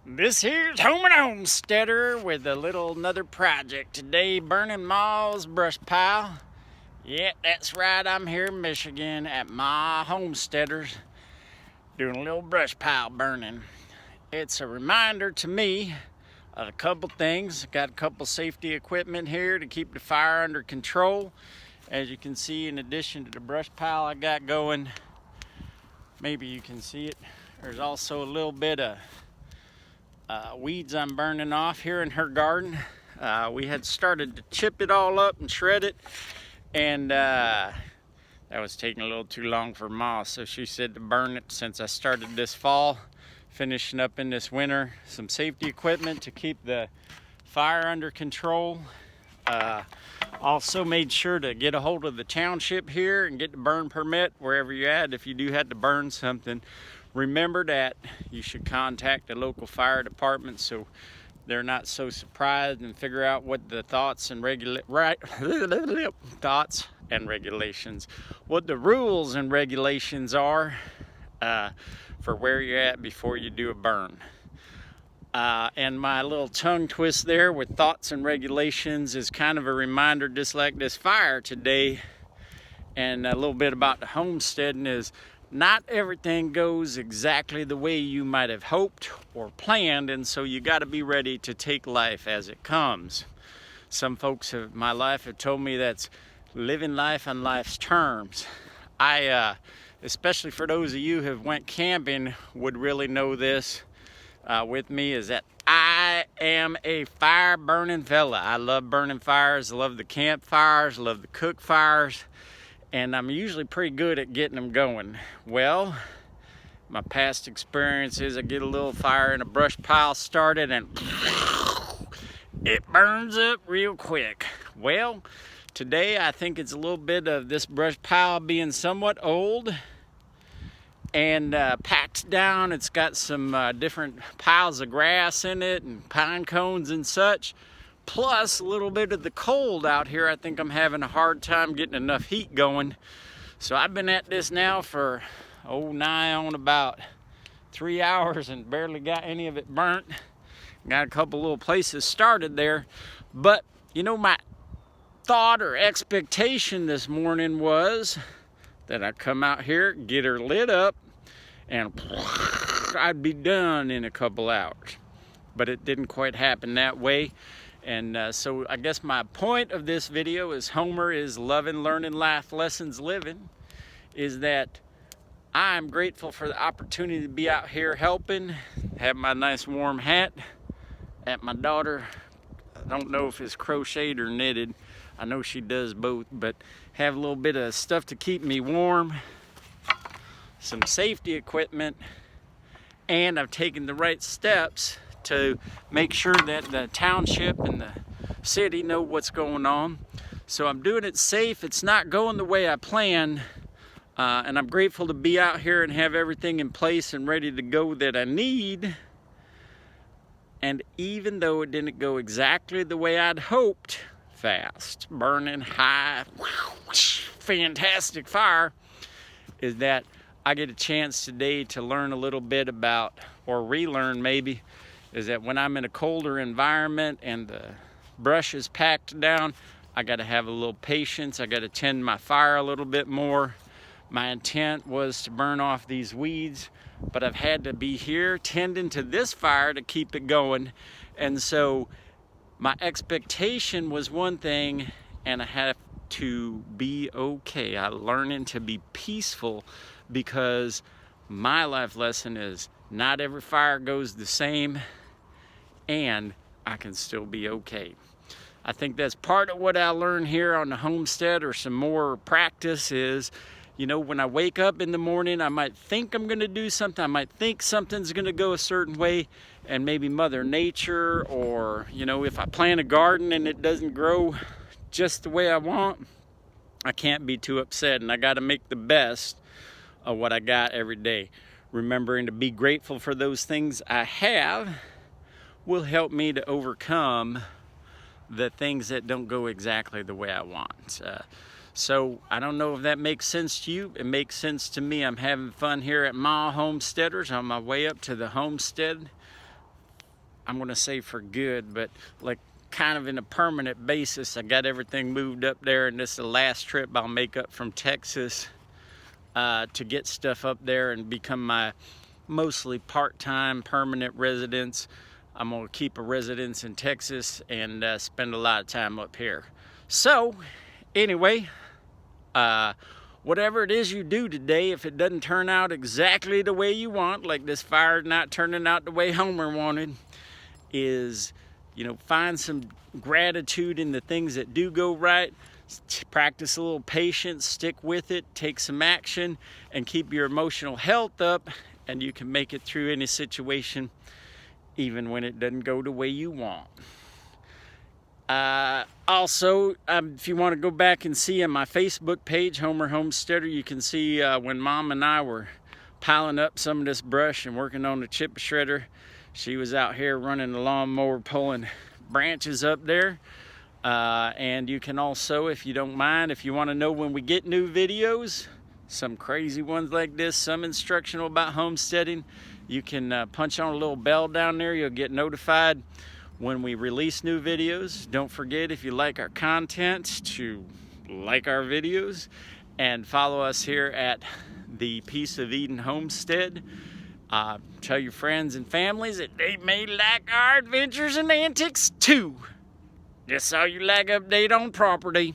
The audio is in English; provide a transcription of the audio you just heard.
This here's Homesteader with a little another project today, burning Ma's brush pile. Yeah, that's right. I'm here in Michigan at my Homesteaders doing a little brush pile burning. It's a reminder to me of a couple things. Got a couple safety equipment here to keep the fire under control. As you can see, in addition to the brush pile I got going, maybe you can see it, there's also a little bit of weeds I'm burning off here in her garden. We had started to chip it all up and shred it, and that was taking a little too long for Ma, so she said to burn it since I started this fall, finishing up in this winter. Some safety equipment to keep the fire under control. Also made sure to get a hold of the township here and get the burn permit wherever you're at. If you do have to burn something, remember that you should contact the local fire department so they're not so surprised, and figure out what the thoughts and regulations, what the rules and regulations are for where you're at before you do a burn. And my little tongue twist there with thoughts and regulations is kind of a reminder, just like this fire today, and a little bit about the homesteading is not everything goes exactly the way you might have hoped or planned, and so you got to be ready to take life as it comes. Some folks in my life have told me that's living life on life's terms. I, especially for those of you who have went camping, would really know this with me, is that I am a fire burning fella. I love burning fires, love the campfires, love the cook fires, and I'm usually pretty good at getting them going. Well, my past experience is I get a little fire in a brush pile started and it burns up real quick. Well, today I think it's a little bit of this brush pile being somewhat old and packed down. It's got some different piles of grass in it and pine cones and such, plus a little bit of the cold out here. I think I'm having a hard time getting enough heat going. So I've been at this now for nigh on about 3 hours and barely got any of it burnt. Got a couple little places started there, but you know, my thought or expectation this morning was that I'd come out here, get her lit up, and I'd be done in a couple hours. But it didn't quite happen that way. And so I guess my point of this video is Homer is loving, learning life lessons, living, is that I'm grateful for the opportunity to be out here helping, have my nice warm hat at my daughter. I don't know if it's crocheted or knitted. I know she does both, but have a little bit of stuff to keep me warm, some safety equipment, and I've taken the right steps to make sure that the township and the city know what's going on. So I'm doing it safe. It's not going the way I planned, and I'm grateful to be out here and have everything in place and ready to go that I need. And even though it didn't go exactly the way I'd hoped, fast, burning, high, fantastic fire, is that I get a chance today to learn a little bit about, or relearn maybe, is that when I'm in a colder environment and the brush is packed down, I got to have a little patience. I got to tend my fire a little bit more. My intent was to burn off these weeds, but I've had to be here tending to this fire to keep it going. And so my expectation was one thing, and I have to be okay. I'm learning to be peaceful, because my life lesson is not every fire goes the same, and I can still be okay. I think that's part of what I learned here on the homestead, or some more practice is, you know, when I wake up in the morning, I might think I'm going to do something. I might think something's going to go a certain way, and maybe Mother Nature, or, you know, if I plant a garden and it doesn't grow just the way I want, I can't be too upset, and I got to make the best of what I got every day. Remembering to be grateful for those things I have will help me to overcome the things that don't go exactly the way I want. So I don't know if that makes sense to you. It makes sense to me. I'm having fun here at my Homesteaders on my way up to the homestead I'm gonna say for good, but like kind of in a permanent basis. I got everything moved up there, and this is the last trip I'll make up from Texas to get stuff up there and become my mostly part-time permanent residence. I'm gonna keep a residence in Texas and spend a lot of time up here. So anyway, whatever it is you do today, if it doesn't turn out exactly the way you want, like this fire not turning out the way Homer wanted, is, you know, find some gratitude in the things that do go right. Practice a little patience, stick with it, take some action, and keep your emotional health up, and you can make it through any situation, even when it doesn't go the way you want. Also, if you want to go back and see on my Facebook page, Homer Homesteader, you can see when Mom and I were piling up some of this brush and working on the chip shredder. She was out here running the lawnmower, pulling branches up there. And you can also, if you don't mind, if you want to know when we get new videos, some crazy ones like this, some instructional about homesteading, you can punch on a little bell down there. You'll get notified when we release new videos. Don't forget, if you like our content, to like our videos and follow us here at the Piece of Eden Homestead. Tell your friends and families that they may like our adventures and antics too. Just saw your lag update on property.